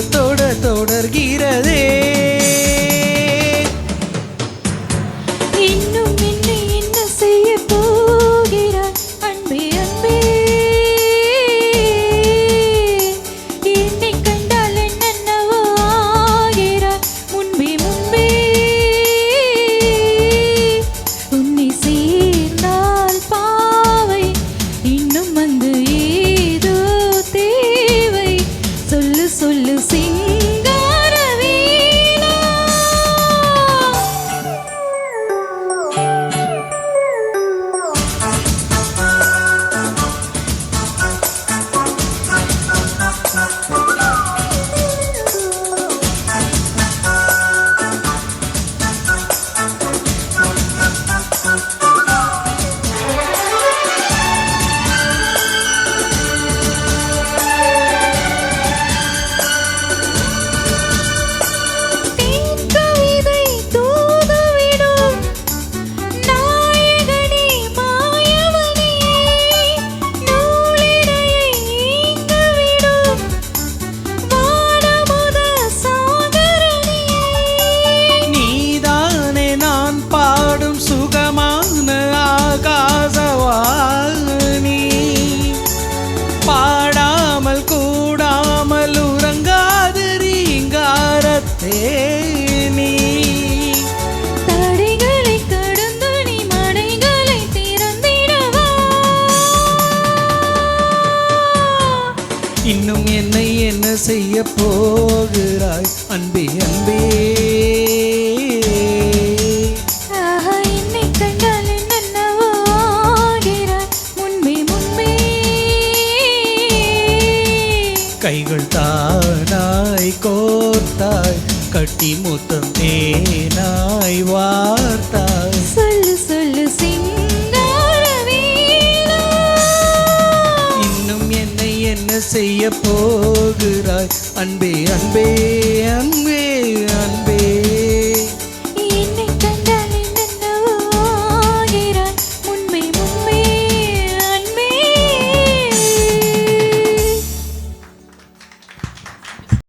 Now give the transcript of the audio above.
தொட தொடர்கிறதே. இன்னும் என்னை என்ன செய்ய போகிறாய் அன்பே அன்பே. என்னை கண்டால் என்னென்னவோ ஆகிறாய் முன்பே முன்பே. உன்னை சேர்ந்தால் பாவை இன்னும் வந்து ஏதோ தேவை. சொல்லு சொல்லு சிங்கார வீணா. தேன்கவிதை தூதுவிடும் நாயகனே மாயவனே. நூலிடையை ஈங்கவிடும் வானமுத சாகரனே. நீதானே நான் பாடும் சுகமான ஆகாசவாணி. பாடாமல் கூடாமல் உறங்காது ரீங்காரத்தேனி. தடைகளை கடந்து நீ மடைகளை திறந்திடவா. இன்னும் என்னை என்ன செய்ய போகிறாய் அன்பே அன்பே. ஆஹா, என்னை கண்டால் என்னென்னவோ ஆகிறாய் முன்பே முன்பே. கைகள் தானாய் கோர்த்தாய் கட்டி முத்தம் தேனாய் வார்த்தாய். சொல்லு சொல்லு சிங்கார வீணா. இன்னும் என்னை என்ன செய்ய போகிறாய் அன்பே அன்பே அன்பே.